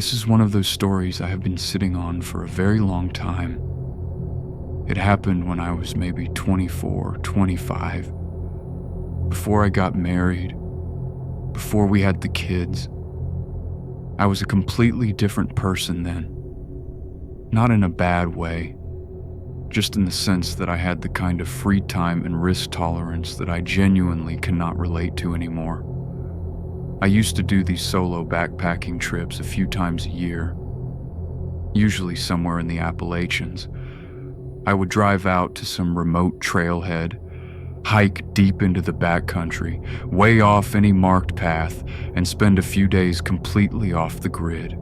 This is one of those stories I have been sitting on for a very long time. It happened when I was maybe 24, 25. Before I got married, before we had the kids. I was a completely different person then. Not in a bad way, just in the sense that I had the kind of free time and risk tolerance that I genuinely cannot relate to anymore. I used to do these solo backpacking trips a few times a year, usually somewhere in the Appalachians. I would drive out to some remote trailhead, hike deep into the backcountry, way off any marked path, and spend a few days completely off the grid.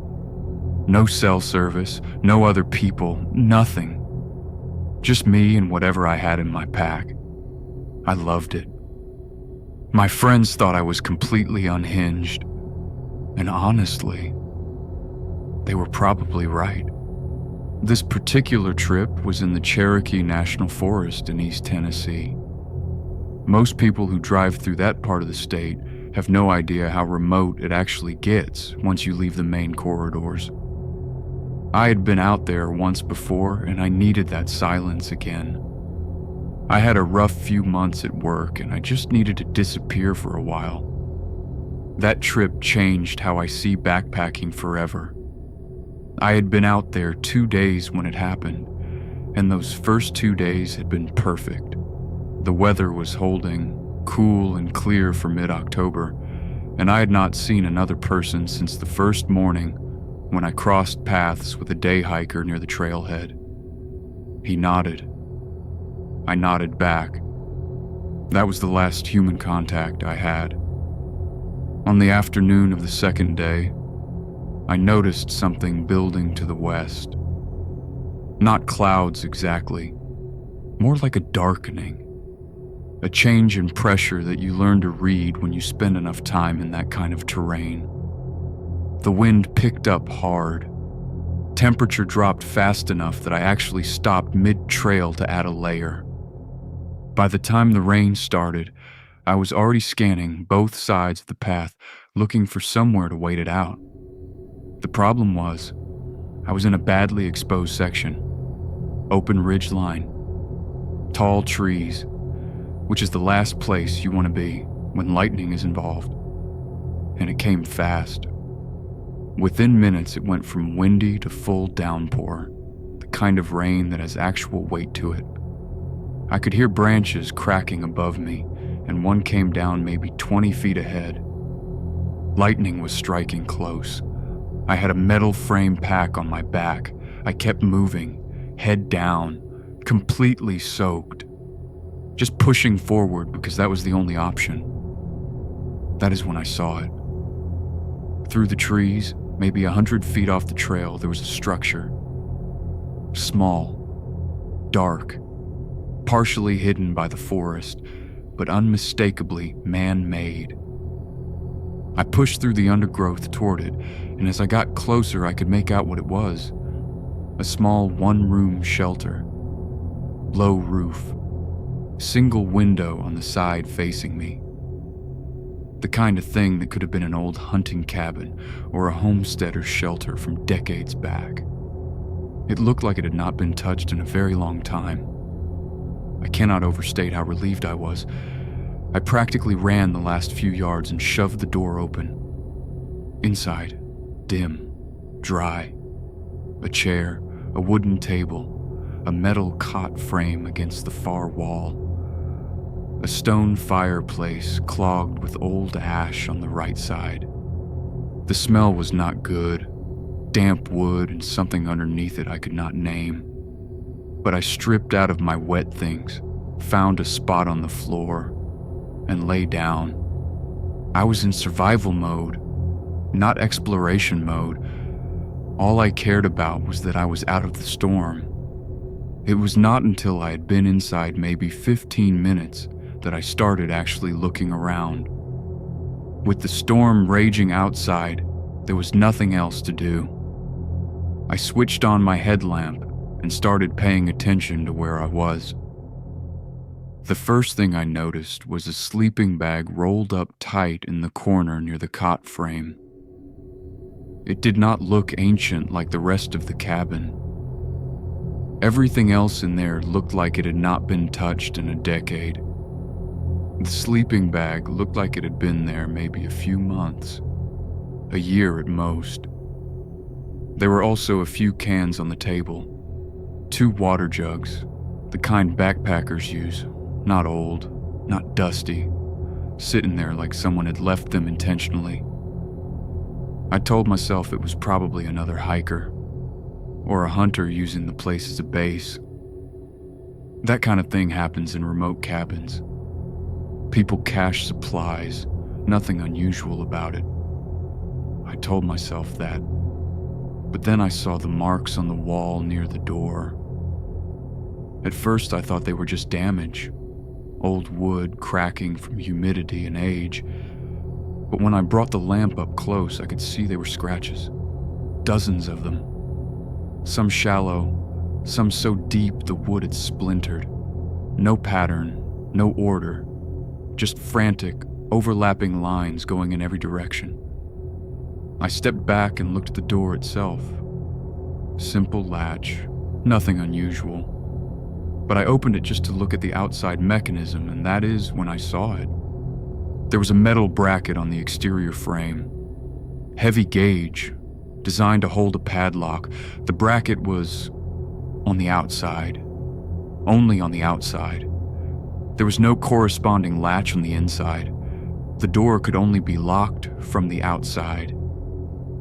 No cell service, no other people, nothing. Just me and whatever I had in my pack. I loved it. My friends thought I was completely unhinged, and honestly, they were probably right. This particular trip was in the Cherokee National Forest in East Tennessee. Most people who drive through that part of the state have no idea how remote it actually gets once you leave the main corridors. I had been out there once before, and I needed that silence again. I had a rough few months at work, and I just needed to disappear for a while. That trip changed how I see backpacking forever. I had been out there 2 days when it happened, and those first 2 days had been perfect. The weather was holding, cool and clear for mid-October, and I had not seen another person since the first morning when I crossed paths with a day hiker near the trailhead. He nodded. I nodded back. That was the last human contact I had. On the afternoon of the second day, I noticed something building to the west. Not clouds exactly, more like a darkening. A change in pressure that you learn to read when you spend enough time in that kind of terrain. The wind picked up hard. Temperature dropped fast enough that I actually stopped mid-trail to add a layer. By the time the rain started, I was already scanning both sides of the path, looking for somewhere to wait it out. The problem was, I was in a badly exposed section. Open ridge line. Tall trees, which is the last place you want to be when lightning is involved. And it came fast. Within minutes, it went from windy to full downpour, the kind of rain that has actual weight to it. I could hear branches cracking above me, and one came down maybe 20 feet ahead. Lightning was striking close. I had a metal frame pack on my back. I kept moving, head down, completely soaked. Just pushing forward because that was the only option. That is when I saw it. Through the trees, maybe 100 feet off the trail, there was a structure. Small, dark, partially hidden by the forest, but unmistakably man-made. I pushed through the undergrowth toward it, and as I got closer, I could make out what it was. A small one-room shelter. Low roof. Single window on the side facing me. The kind of thing that could have been an old hunting cabin or a homesteader's shelter from decades back. It looked like it had not been touched in a very long time. I cannot overstate how relieved I was. I practically ran the last few yards and shoved the door open. Inside, dim, dry. A chair, a wooden table, a metal cot frame against the far wall. A stone fireplace clogged with old ash on the right side. The smell was not good. Damp wood and something underneath it I could not name. But I stripped out of my wet things, found a spot on the floor, and lay down. I was in survival mode, not exploration mode. All I cared about was that I was out of the storm. It was not until I had been inside maybe 15 minutes that I started actually looking around. With the storm raging outside, there was nothing else to do. I switched on my headlamp and started paying attention to where I was. The first thing I noticed was a sleeping bag rolled up tight in the corner near the cot frame. It did not look ancient like the rest of the cabin. Everything else in there looked like it had not been touched in a decade. The sleeping bag looked like it had been there maybe a few months, a year at most. There were also a few cans on the table, 2 water jugs, the kind backpackers use, not old, not dusty, sitting there like someone had left them intentionally. I told myself it was probably another hiker, or a hunter using the place as a base. That kind of thing happens in remote cabins. People cache supplies, nothing unusual about it. I told myself that. But then I saw the marks on the wall near the door. At first I thought they were just damage, old wood cracking from humidity and age. But when I brought the lamp up close, I could see they were scratches. Dozens of them. Some shallow, some so deep the wood had splintered. No pattern, no order. Just frantic, overlapping lines going in every direction. I stepped back and looked at the door itself. Simple latch, nothing unusual. But I opened it just to look at the outside mechanism, and that is when I saw it. There was a metal bracket on the exterior frame. Heavy gauge, designed to hold a padlock. The bracket was on the outside. Only on the outside. There was no corresponding latch on the inside. The door could only be locked from the outside.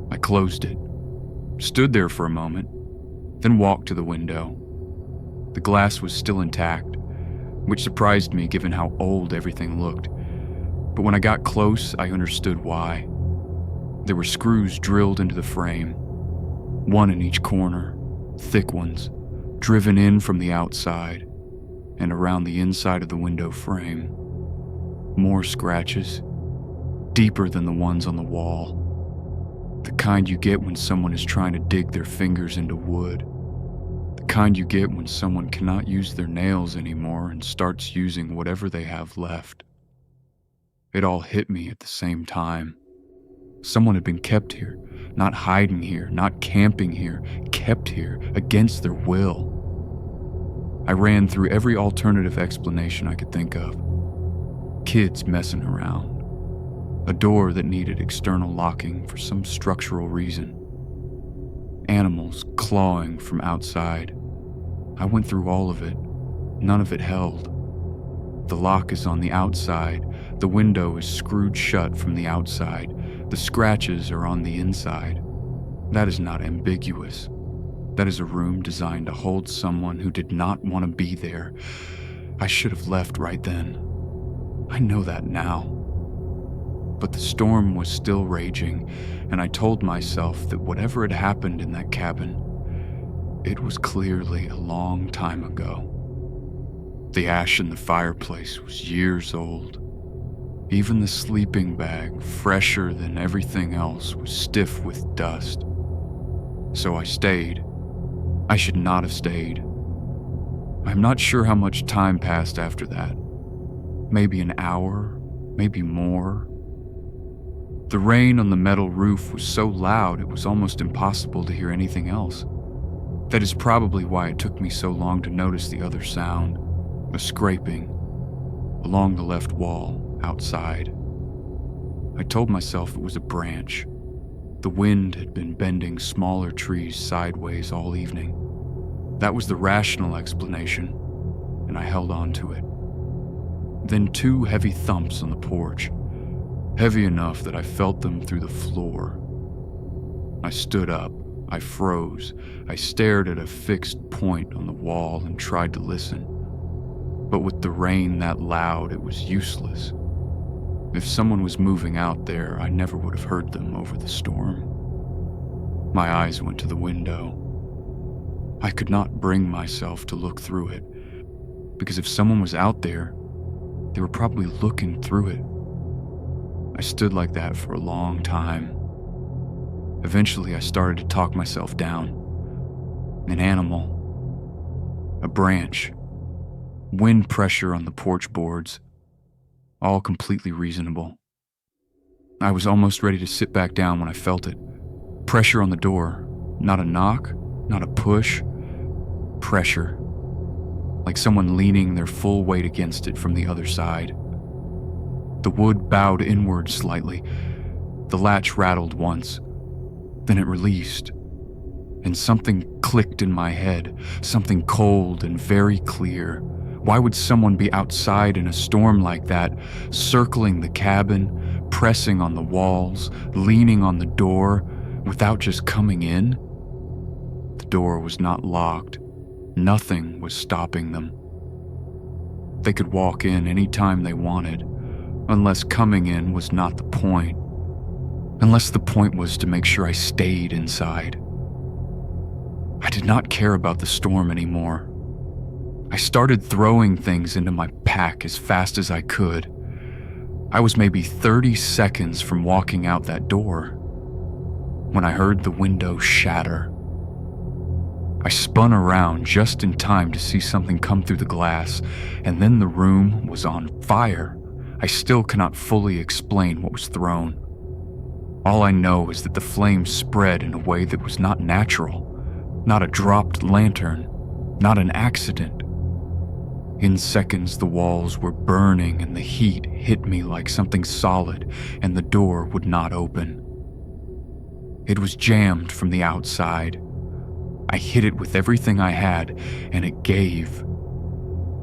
I closed it, stood there for a moment, then walked to the window. The glass was still intact, which surprised me given how old everything looked. But when I got close, I understood why. There were screws drilled into the frame, one in each corner, thick ones, driven in from the outside and around the inside of the window frame. More scratches, deeper than the ones on the wall. The kind you get when someone is trying to dig their fingers into wood. The kind you get when someone cannot use their nails anymore and starts using whatever they have left. It all hit me at the same time. Someone had been kept here, not hiding here, not camping here, kept here against their will. I ran through every alternative explanation I could think of. Kids messing around. A door that needed external locking for some structural reason. Animals clawing from outside. I went through all of it. None of it held. The lock is on the outside. The window is screwed shut from the outside. The scratches are on the inside. That is not ambiguous. That is a room designed to hold someone who did not want to be there. I should have left right then. I know that now. But the storm was still raging, and I told myself that whatever had happened in that cabin, it was clearly a long time ago. The ash in the fireplace was years old. Even the sleeping bag, fresher than everything else, was stiff with dust. So I stayed. I should not have stayed. I'm not sure how much time passed after that. Maybe an hour, maybe more. The rain on the metal roof was so loud it was almost impossible to hear anything else. That is probably why it took me so long to notice the other sound, a scraping, along the left wall, outside. I told myself it was a branch. The wind had been bending smaller trees sideways all evening. That was the rational explanation, and I held on to it. Then 2 heavy thumps on the porch, heavy enough that I felt them through the floor. I stood up. I froze. I stared at a fixed point on the wall and tried to listen. But with the rain that loud, it was useless. If someone was moving out there, I never would have heard them over the storm. My eyes went to the window. I could not bring myself to look through it, because if someone was out there, they were probably looking through it. I stood like that for a long time. Eventually, I started to talk myself down. An animal. A branch. Wind pressure on the porch boards. All completely reasonable. I was almost ready to sit back down when I felt it. Pressure on the door. Not a knock, not a push. Pressure. Like someone leaning their full weight against it from the other side. The wood bowed inward slightly. The latch rattled once. Then it released. And something clicked in my head. Something cold and very clear. Why would someone be outside in a storm like that, circling the cabin, pressing on the walls, leaning on the door, without just coming in? The door was not locked. Nothing was stopping them. They could walk in any time they wanted, unless coming in was not the point. Unless the point was to make sure I stayed inside. I did not care about the storm anymore. I started throwing things into my pack as fast as I could. I was maybe 30 seconds from walking out that door when I heard the window shatter. I spun around just in time to see something come through the glass, and then the room was on fire. I still cannot fully explain what was thrown. All I know is that the flames spread in a way that was not natural, not a dropped lantern, not an accident. In seconds, the walls were burning and the heat hit me like something solid, and the door would not open. It was jammed from the outside. I hit it with everything I had, and it gave.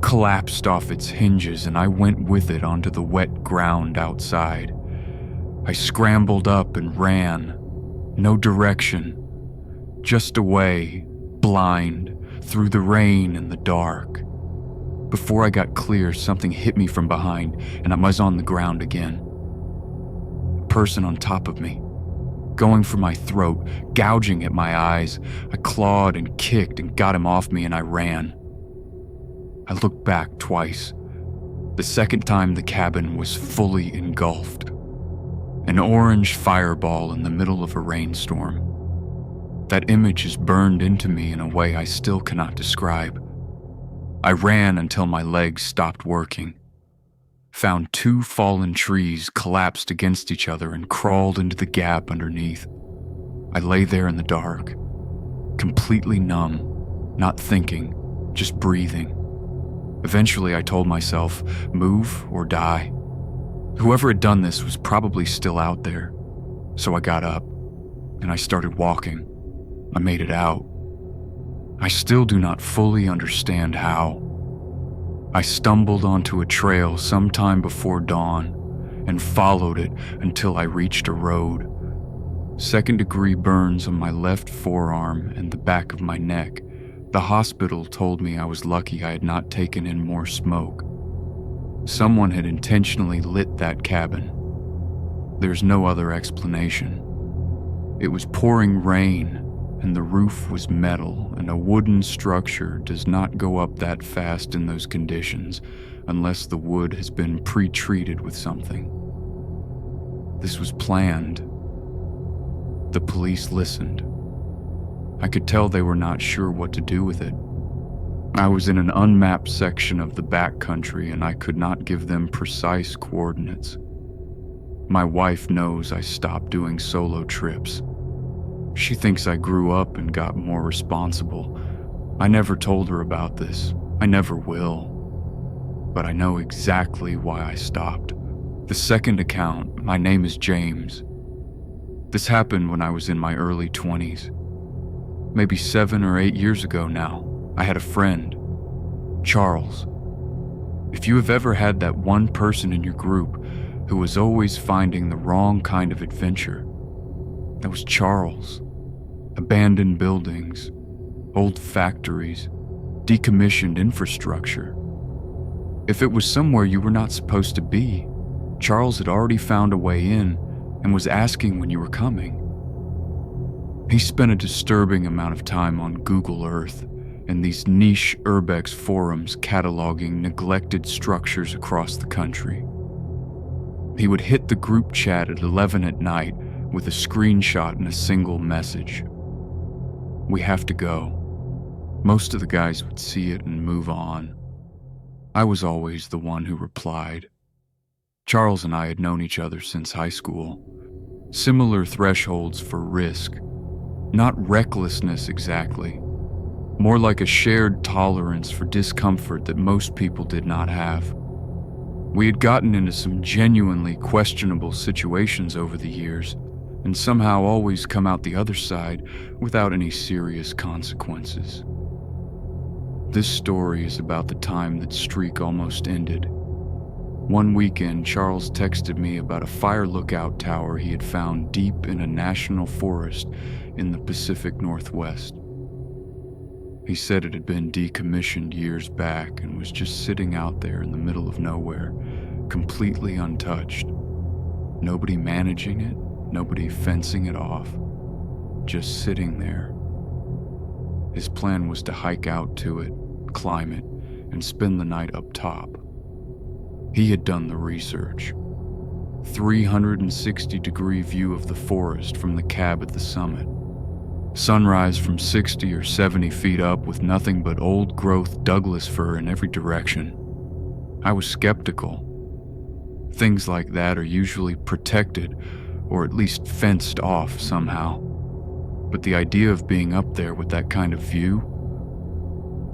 Collapsed off its hinges, and I went with it onto the wet ground outside. I scrambled up and ran. No direction. Just away, blind, through the rain and the dark. Before I got clear, something hit me from behind, and I was on the ground again. A person on top of me, going for my throat, gouging at my eyes. I clawed and kicked and got him off me, and I ran. I looked back twice. The second time, the cabin was fully engulfed. An orange fireball in the middle of a rainstorm. That image is burned into me in a way I still cannot describe. I ran until my legs stopped working. Found 2 fallen trees collapsed against each other and crawled into the gap underneath. I lay there in the dark, completely numb, not thinking, just breathing. Eventually I told myself, move or die. Whoever had done this was probably still out there. So I got up, and I started walking. I made it out. I still do not fully understand how. I stumbled onto a trail sometime before dawn and followed it until I reached a road. 2nd-degree burns on my left forearm and the back of my neck. The hospital told me I was lucky I had not taken in more smoke. Someone had intentionally lit that cabin. There's no other explanation. It was pouring rain, and the roof was metal, and a wooden structure does not go up that fast in those conditions unless the wood has been pre-treated with something. This was planned. The police listened. I could tell they were not sure what to do with it. I was in an unmapped section of the backcountry, and I could not give them precise coordinates. My wife knows I stopped doing solo trips. She thinks I grew up and got more responsible. I never told her about this. I never will. But I know exactly why I stopped. The second account, my name is James. This happened when I was in my early 20s. Maybe 7 or 8 years ago now. I had a friend, Charles. If you have ever had that one person in your group who was always finding the wrong kind of adventure, that was Charles. Abandoned buildings, old factories, decommissioned infrastructure. If it was somewhere you were not supposed to be, Charles had already found a way in and was asking when you were coming. He spent a disturbing amount of time on Google Earth and these niche urbex forums cataloging neglected structures across the country. He would hit the group chat at 11 at night with a screenshot and a single message. We have to go. Most of the guys would see it and move on. I was always the one who replied. Charles and I had known each other since high school. Similar thresholds for risk, Not recklessness exactly, more like a shared tolerance for discomfort that most people did not have. We had gotten into some genuinely questionable situations over the years, and somehow always come out the other side without any serious consequences. This story is about the time that streak almost ended. One weekend, Charles texted me about a fire lookout tower he had found deep in a national forest in the Pacific Northwest. He said it had been decommissioned years back and was just sitting out there in the middle of nowhere, completely untouched. Nobody managing it, nobody fencing it off, just sitting there. His plan was to hike out to it, climb it, and spend the night up top. He had done the research. 360-degree view of the forest from the cab at the summit. Sunrise from 60 or 70 feet up with nothing but old-growth Douglas fir in every direction. I was skeptical. Things like that are usually protected, or at least fenced off somehow. But the idea of being up there with that kind of view,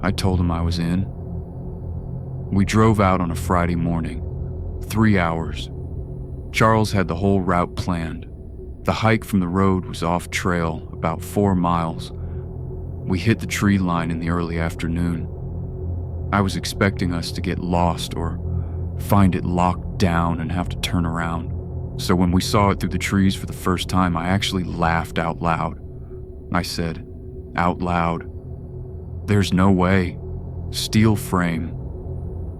I told him I was in. We drove out on a Friday morning, 3 hours. Charles had the whole route planned. The hike from the road was off trail, about 4 miles. We hit the tree line in the early afternoon. I was expecting us to get lost or find it locked down and have to turn around. So when we saw it through the trees for the first time, I actually laughed out loud. I said, out loud, "There's no way. Steel frame.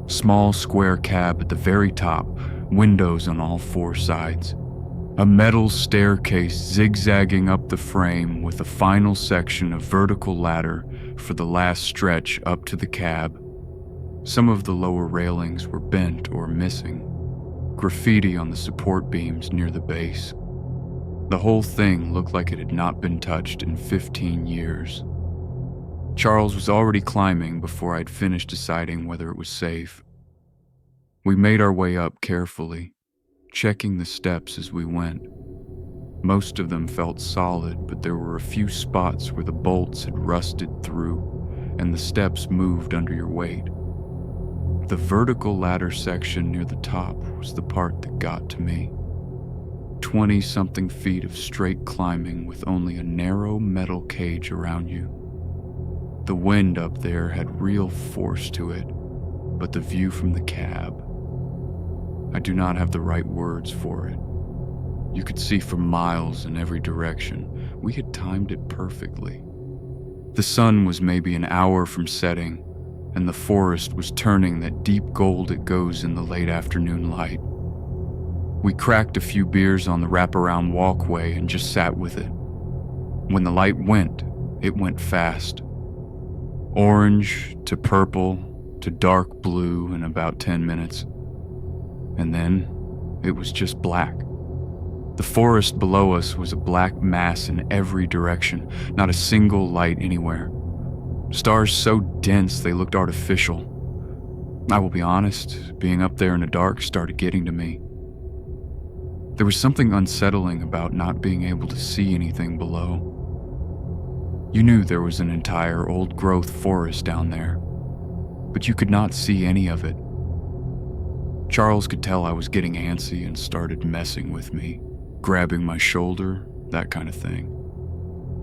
Small square cab at the very top, windows on all 4 sides. A metal staircase zigzagging up the frame with a final section of vertical ladder for the last stretch up to the cab. Some of the lower railings were bent or missing. Graffiti on the support beams near the base. The whole thing looked like it had not been touched in 15 years. Charles was already climbing before I'd finished deciding whether it was safe. We made our way up carefully, checking the steps as we went. Most of them felt solid, but there were a few spots where the bolts had rusted through and the steps moved under your weight. The vertical ladder section near the top was the part that got to me. 20-something feet of straight climbing with only a narrow metal cage around you. The wind up there had real force to it, but the view from the cab, I do not have the right words for it. You could see for miles in every direction. We had timed it perfectly. The sun was maybe an hour from setting, and the forest was turning that deep gold it goes in the late afternoon light. We cracked a few beers on the wraparound walkway and just sat with it. When the light went, it went fast. Orange to purple to dark blue in about 10 minutes. And then it was just black. The forest below us was a black mass in every direction, not a single light anywhere. Stars so dense they looked artificial. I will be honest, being up there in the dark started getting to me. There was something unsettling about not being able to see anything below. You knew there was an entire old-growth forest down there, but you could not see any of it. Charles could tell I was getting antsy and started messing with me, grabbing my shoulder, that kind of thing.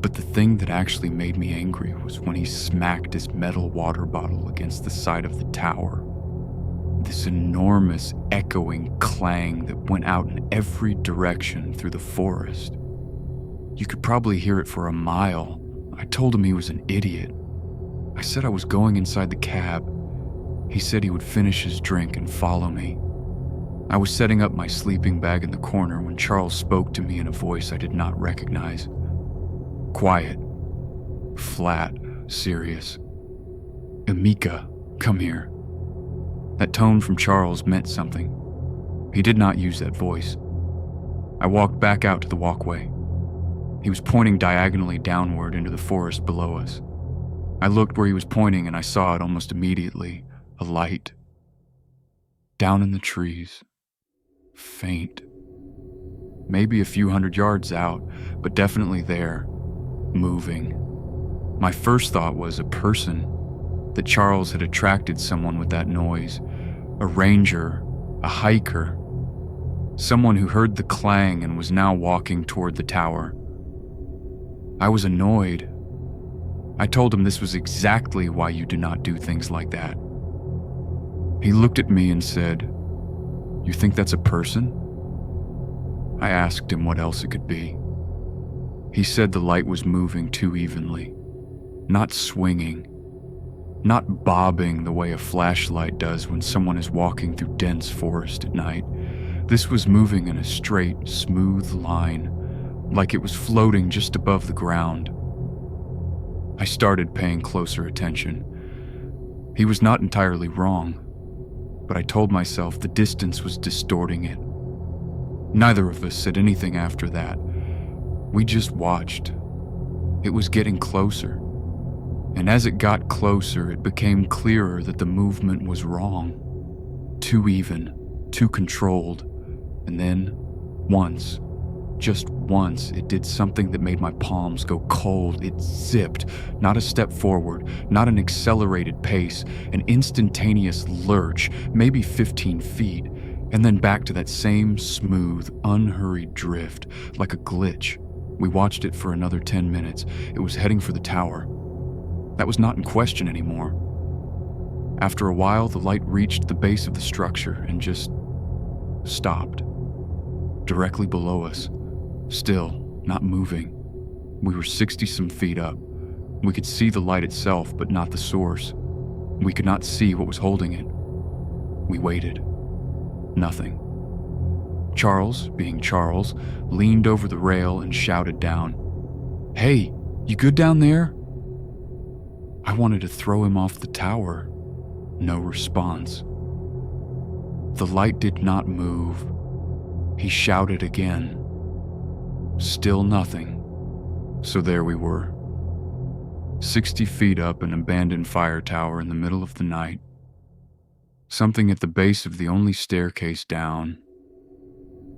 But the thing that actually made me angry was when he smacked his metal water bottle against the side of the tower. This enormous echoing clang that went out in every direction through the forest. You could probably hear it for a mile. I told him he was an idiot. I said I was going inside the cab. He said he would finish his drink and follow me. I was setting up my sleeping bag in the corner when Charles spoke to me in a voice I did not recognize. Quiet, flat, serious. "Emika, come here." That tone from Charles meant something. He did not use that voice. I walked back out to the walkway. He was pointing diagonally downward into the forest below us. I looked where he was pointing and I saw it almost immediately. A light. Down in the trees. Faint. Maybe a few hundred yards out, but definitely there. moving. My first thought was a person, that Charles had attracted someone with that noise, a ranger, a hiker, someone who heard the clang and was now walking toward the tower. I was annoyed. I told him this was exactly why you do not do things like that. He looked at me and said, "You think that's a person?" I asked him what else it could be. He said the light was moving too evenly, not swinging, not bobbing the way a flashlight does when someone is walking through dense forest at night. This was moving in a straight, smooth line, like it was floating just above the ground. I started paying closer attention. He was not entirely wrong, but I told myself the distance was distorting it. Neither of us said anything after that. We just watched. It was getting closer. And as it got closer, it became clearer that the movement was wrong. Too even, too controlled. And then, once, just once, it did something that made my palms go cold. It zipped, not a step forward, not an accelerated pace, an instantaneous lurch, maybe 15 feet, and then back to that same smooth, unhurried drift, like a glitch. We watched it for another 10 minutes. It was heading for the tower. That was not in question anymore. After a while, the light reached the base of the structure and just stopped. Directly below us, still, not moving. We were 60-some feet up. We could see the light itself, but not the source. We could not see what was holding it. We waited. Nothing. Charles, being Charles, leaned over the rail and shouted down, "Hey, you good down there?" I wanted to throw him off the tower. No response. The light did not move. He shouted again. Still nothing. So there we were. 60 feet up an abandoned fire tower in the middle of the night. Something at the base of the only staircase down.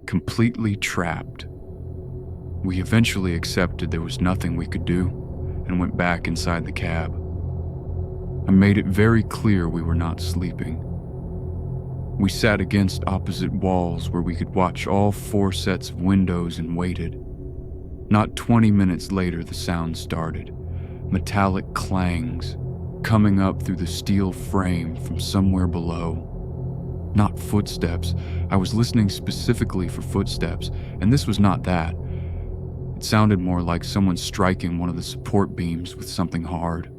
Completely trapped. We eventually accepted there was nothing we could do and went back inside the cab. I made it very clear we were not sleeping. We sat against opposite walls where we could watch all 4 sets of windows and waited. Not 20 minutes later, the sound started. Metallic clangs coming up through the steel frame from somewhere below. Not footsteps. I was listening specifically for footsteps, and this was not that. It sounded more like someone striking one of the support beams with something hard.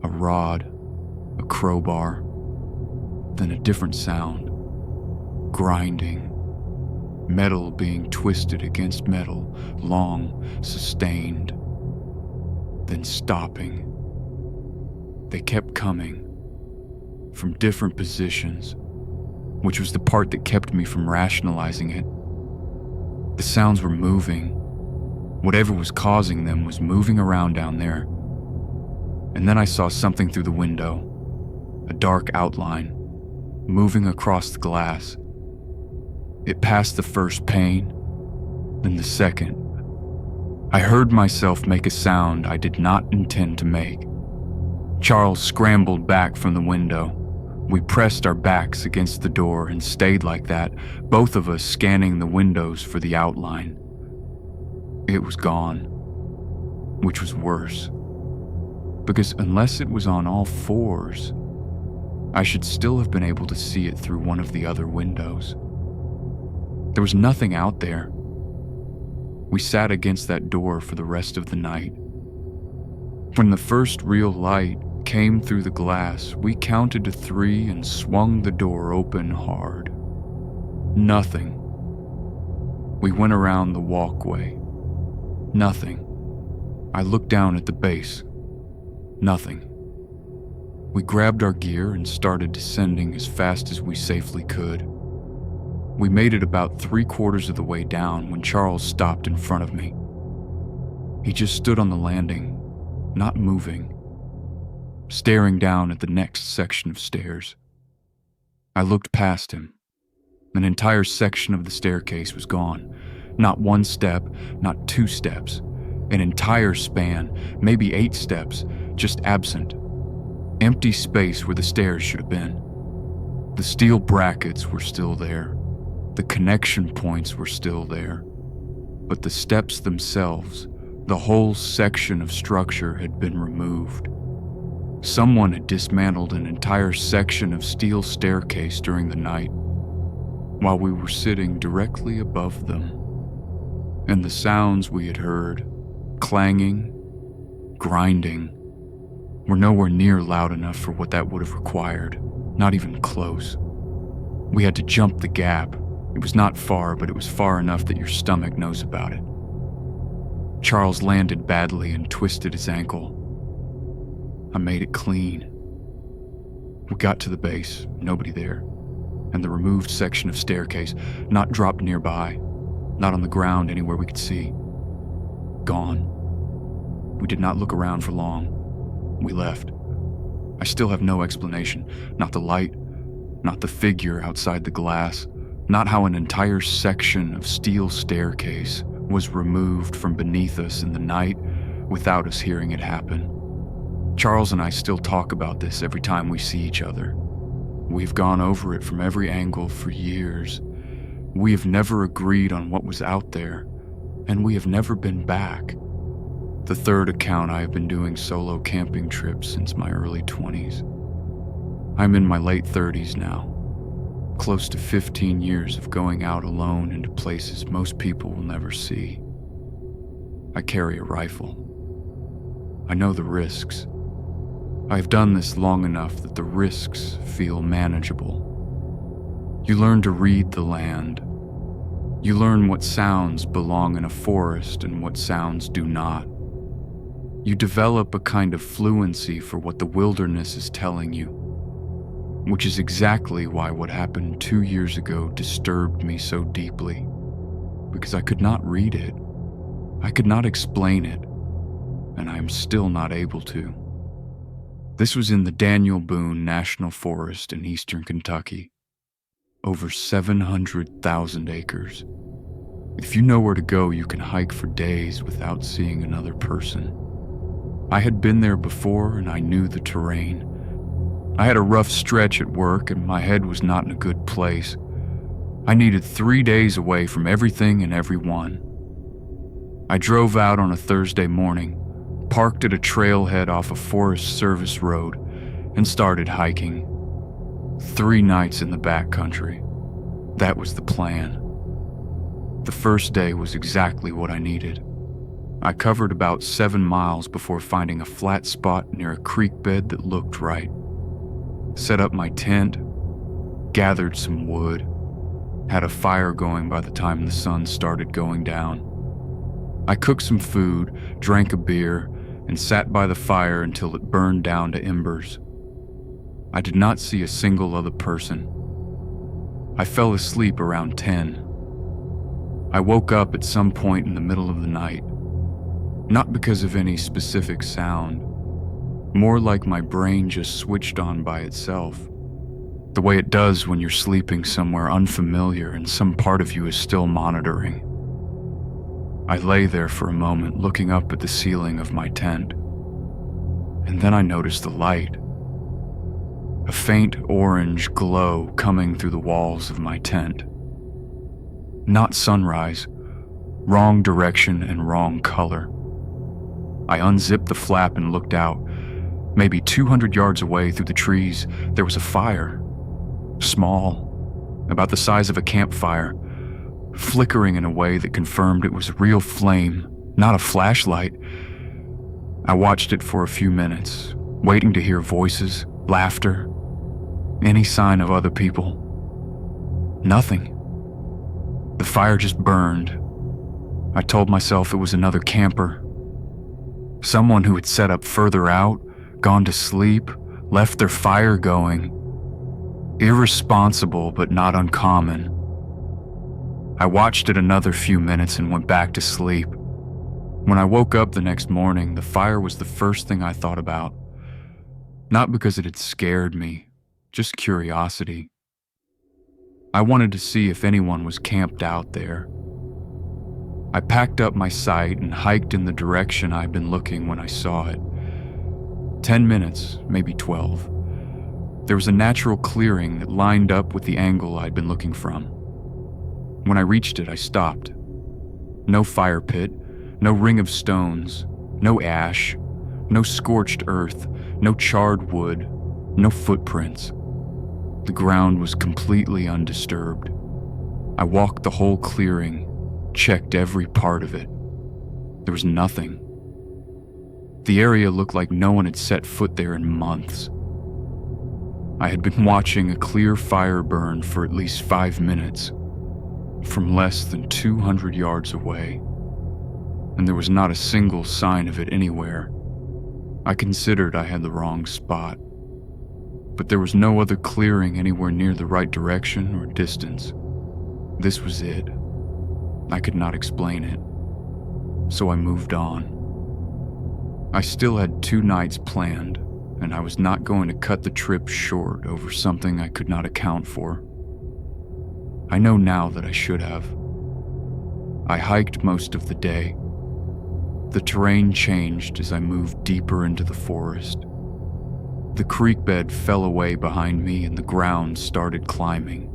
A rod, a crowbar, then a different sound. Grinding. Metal being twisted against metal, long, sustained. Then stopping. They kept coming. From different positions, which was the part that kept me from rationalizing it. The sounds were moving. Whatever was causing them was moving around down there. And then I saw something through the window, a dark outline, moving across the glass. It passed the first pane, then the second. I heard myself make a sound I did not intend to make. Charles scrambled back from the window. We pressed our backs against the door and stayed like that, both of us scanning the windows for the outline. It was gone, which was worse. Because unless it was on all 4s, I should still have been able to see it through one of the other windows. There was nothing out there. We sat against that door for the rest of the night. When the first real light came through the glass, we counted to 3 and swung the door open hard. Nothing. We went around the walkway. Nothing. I looked down at the base. Nothing. We grabbed our gear and started descending as fast as we safely could. We made it about 3/4 of the way down when Charles stopped in front of me. He just stood on the landing, not moving, staring down at the next section of stairs. I looked past him. An entire section of the staircase was gone. Not 1 step, not 2 steps. An entire span, maybe 8 steps, just absent. Empty space where the stairs should have been. The steel brackets were still there. The connection points were still there. But the steps themselves, the whole section of structure had been removed. Someone had dismantled an entire section of steel staircase during the night, while we were sitting directly above them. And the sounds we had heard, clanging, grinding, were nowhere near loud enough for what that would have required, not even close. We had to jump the gap. It was not far, but it was far enough that your stomach knows about it. Charles landed badly and twisted his ankle. I made it clean. We got to the base, nobody there, and the removed section of staircase, not dropped nearby, not on the ground anywhere we could see. Gone. We did not look around for long. We left. I still have no explanation, not the light, not the figure outside the glass, not how an entire section of steel staircase was removed from beneath us in the night without us hearing it happen. Charles and I still talk about this every time we see each other. We've gone over it from every angle for years. We have never agreed on what was out there, and we have never been back. The third account I have been doing solo camping trips since my early 20s. I'm in my late 30s now. Close to 15 years of going out alone into places most people will never see. I carry a rifle. I know the risks. I have done this long enough that the risks feel manageable. You learn to read the land. You learn what sounds belong in a forest and what sounds do not. You develop a kind of fluency for what the wilderness is telling you, which is exactly why what happened 2 years ago disturbed me so deeply, because I could not read it. I could not explain it, and I am still not able to. This was in the Daniel Boone National Forest in eastern Kentucky. Over 700,000 acres. If you know where to go, you can hike for days without seeing another person. I had been there before and I knew the terrain. I had a rough stretch at work and my head was not in a good place. I needed 3 days away from everything and everyone. I drove out on a Thursday morning, parked at a trailhead off a Forest Service road, and started hiking. 3 nights in the backcountry. That was the plan. The first day was exactly what I needed. I covered about 7 miles before finding a flat spot near a creek bed that looked right. Set up my tent, gathered some wood, had a fire going by the time the sun started going down. I cooked some food, drank a beer, and sat by the fire until it burned down to embers. I did not see a single other person. I fell asleep around 10. I woke up at some point in the middle of the night, not because of any specific sound, more like my brain just switched on by itself, the way it does when you're sleeping somewhere unfamiliar and some part of you is still monitoring. I lay there for a moment looking up at the ceiling of my tent, and then I noticed the light. A faint orange glow coming through the walls of my tent. Not sunrise, wrong direction and wrong color. I unzipped the flap and looked out. Maybe 200 yards away through the trees, there was a fire. Small, about the size of a campfire, flickering in a way that confirmed it was a real flame, not a flashlight. I watched it for a few minutes, waiting to hear voices, laughter, any sign of other people. Nothing. The fire just burned. I told myself it was another camper. Someone who had set up further out, gone to sleep, left their fire going. Irresponsible, but not uncommon. I watched it another few minutes and went back to sleep. When I woke up the next morning, the fire was the first thing I thought about. Not because it had scared me, just curiosity. I wanted to see if anyone was camped out there. I packed up my sight and hiked in the direction I'd been looking when I saw it. 10 minutes, maybe 12. There was a natural clearing that lined up with the angle I'd been looking from. When I reached it, I stopped. No fire pit, no ring of stones, no ash, no scorched earth, no charred wood, no footprints. The ground was completely undisturbed. I walked the whole clearing, checked every part of it. There was nothing. The area looked like no one had set foot there in months. I had been watching a clear fire burn for at least 5 minutes, from less than 200 yards away, and there was not a single sign of it anywhere. I considered I had the wrong spot, but there was no other clearing anywhere near the right direction or distance. This was it. I could not explain it, so I moved on. I still had 2 nights planned, and I was not going to cut the trip short over something I could not account for. I know now that I should have. I hiked most of the day. The terrain changed as I moved deeper into the forest. The creek bed fell away behind me and the ground started climbing.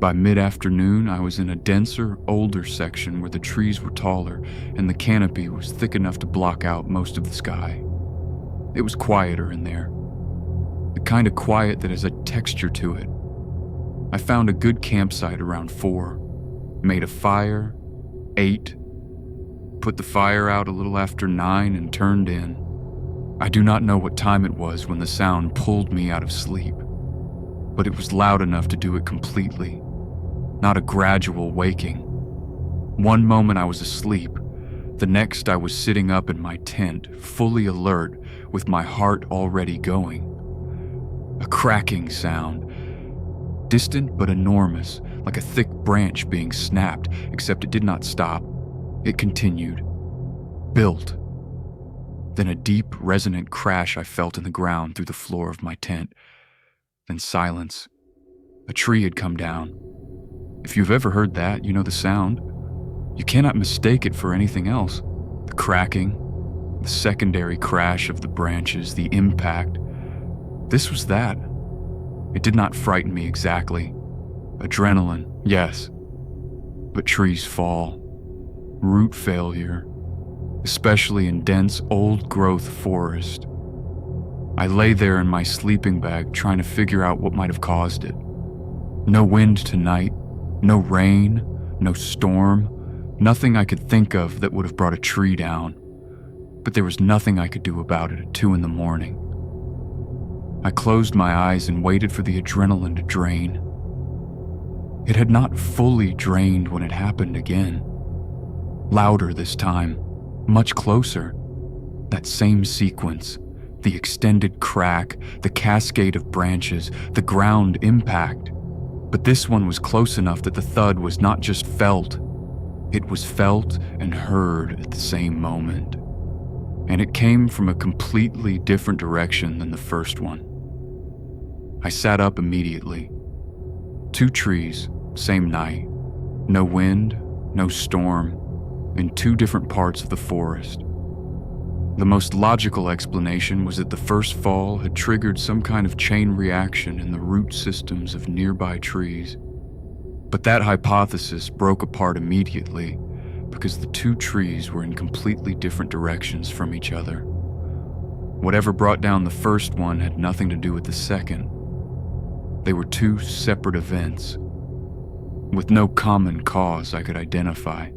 By mid-afternoon, I was in a denser, older section where the trees were taller and the canopy was thick enough to block out most of the sky. It was quieter in there, the kind of quiet that has a texture to it. I found a good campsite around 4, made a fire, ate, put the fire out a little after 9 and turned in. I do not know what time it was when the sound pulled me out of sleep, but it was loud enough to do it completely, not a gradual waking. One moment I was asleep, the next I was sitting up in my tent, fully alert, with my heart already going. A cracking sound, distant but enormous, like a thick branch being snapped, except it did not stop. It continued, built. Then a deep, resonant crash I felt in the ground through the floor of my tent. Then silence. A tree had come down. If you've ever heard that, you know the sound. You cannot mistake it for anything else. The cracking, the secondary crash of the branches, the impact. This was that. It did not frighten me exactly. Adrenaline, yes. But trees fall. Root failure, especially in dense, old-growth forest. I lay there in my sleeping bag trying to figure out what might have caused it. No wind tonight, no rain, no storm, nothing I could think of that would have brought a tree down. But there was nothing I could do about it at 2 a.m. I closed my eyes and waited for the adrenaline to drain. It had not fully drained when it happened again. Louder this time, much closer. That same sequence, the extended crack, the cascade of branches, the ground impact. But this one was close enough that the thud was not just felt. It was felt and heard at the same moment. And it came from a completely different direction than the first one. I sat up immediately. 2 trees, same night. No wind, no storm, in 2 different parts of the forest. The most logical explanation was that the first fall had triggered some kind of chain reaction in the root systems of nearby trees. But that hypothesis broke apart immediately because the 2 trees were in completely different directions from each other. Whatever brought down the first one had nothing to do with the second. They were 2 separate events, with no common cause I could identify.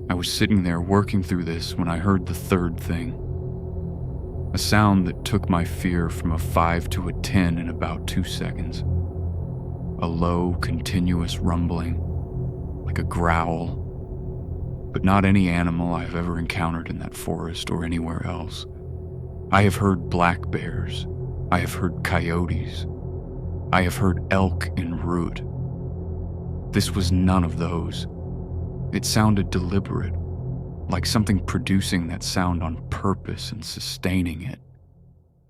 I was sitting there working through this when I heard the third thing. A sound that took my fear from a 5 to a 10 in about 2 seconds. A low, continuous rumbling, like a growl. But not any animal I have ever encountered in that forest or anywhere else. I have heard black bears. I have heard coyotes. I have heard elk en route. This was none of those. It sounded deliberate, like something producing that sound on purpose and sustaining it.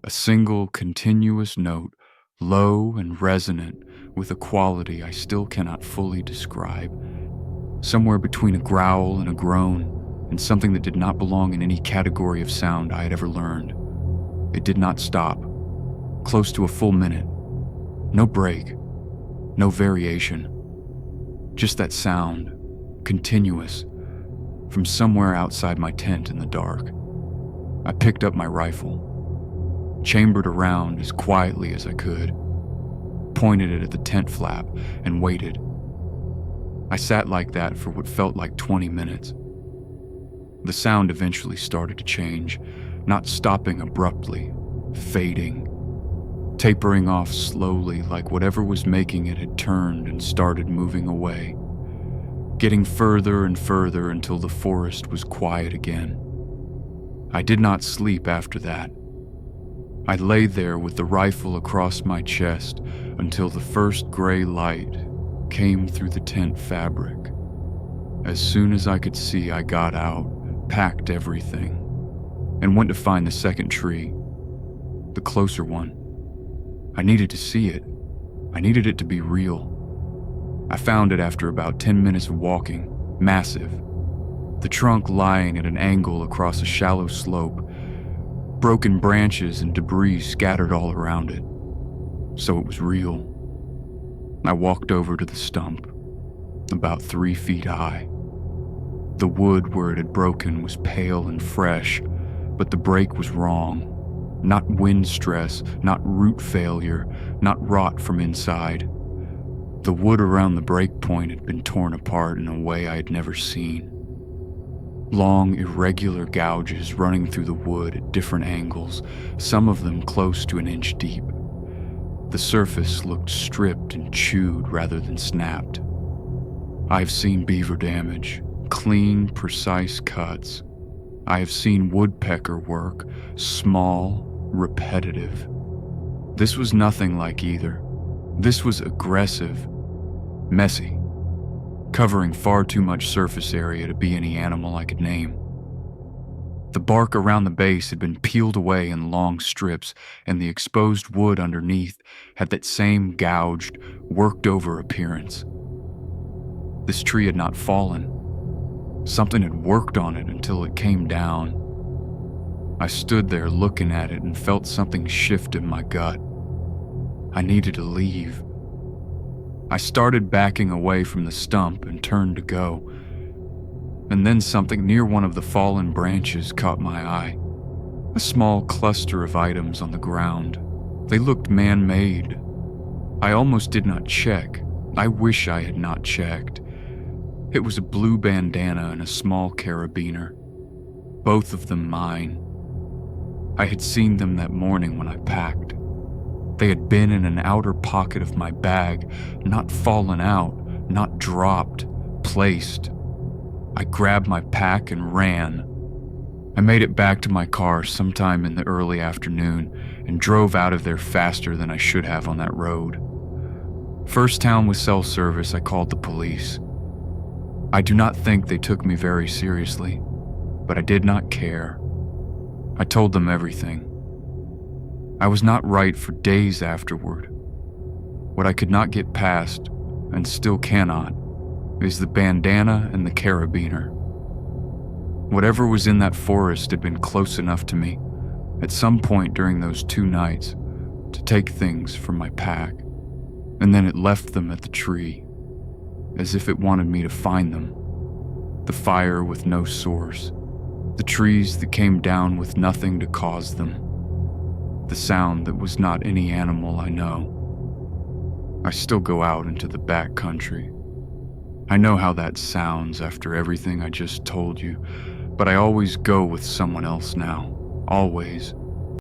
A single, continuous note, low and resonant, with a quality I still cannot fully describe. somewhere between a growl and a groan, and something that did not belong in any category of sound I had ever learned. It did not stop. Close to a full minute. No break. No variation. Just that sound, continuous, from somewhere outside my tent in the dark. I picked up my rifle, chambered around as quietly as I could, pointed it at the tent flap, and waited. I sat like that for what felt like 20 minutes. The sound eventually started to change, not stopping abruptly, fading, tapering off slowly like whatever was making it had turned and started moving away, getting further and further until the forest was quiet again. I did not sleep after that. I lay there with the rifle across my chest until the first gray light came through the tent fabric. As soon as I could see, I got out, packed everything, and went to find the second tree, the closer one. I needed to see it. I needed it to be real. I found it after about 10 minutes of walking, massive. The trunk lying at an angle across a shallow slope, broken branches and debris scattered all around it. So it was real. I walked over to the stump, about 3 feet high. The wood where it had broken was pale and fresh, but the break was wrong. Not wind stress, not root failure, not rot from inside. The wood around the break point had been torn apart in a way I had never seen. Long, irregular gouges running through the wood at different angles, some of them close to an inch deep. The surface looked stripped and chewed rather than snapped. I've seen beaver damage, clean, precise cuts. I have seen woodpecker work, small, repetitive. This was nothing like either. This was aggressive, messy, covering far too much surface area to be any animal I could name. The bark around the base had been peeled away in long strips, and the exposed wood underneath had that same gouged, worked-over appearance. This tree had not fallen. Something had worked on it until it came down. I stood there looking at it and felt something shift in my gut. I needed to leave. I started backing away from the stump and turned to go. And then something near one of the fallen branches caught my eye. A small cluster of items on the ground. They looked man-made. I almost did not check. I wish I had not checked. It was a blue bandana and a small carabiner. Both of them mine. I had seen them that morning when I packed. They had been in an outer pocket of my bag, not fallen out, not dropped, placed. I grabbed my pack and ran. I made it back to my car sometime in the early afternoon and drove out of there faster than I should have on that road. First town with cell service, I called the police. I do not think they took me very seriously, but I did not care. I told them everything. I was not right for days afterward. What I could not get past, and still cannot, is the bandana and the carabiner. Whatever was in that forest had been close enough to me, at some point during those 2 nights, to take things from my pack, and then it left them at the tree, as if it wanted me to find them. The fire with no source, the trees that came down with nothing to cause them, the sound that was not any animal I know. I still go out into the back country. I know how that sounds after everything I just told you, but I always go with someone else now, always.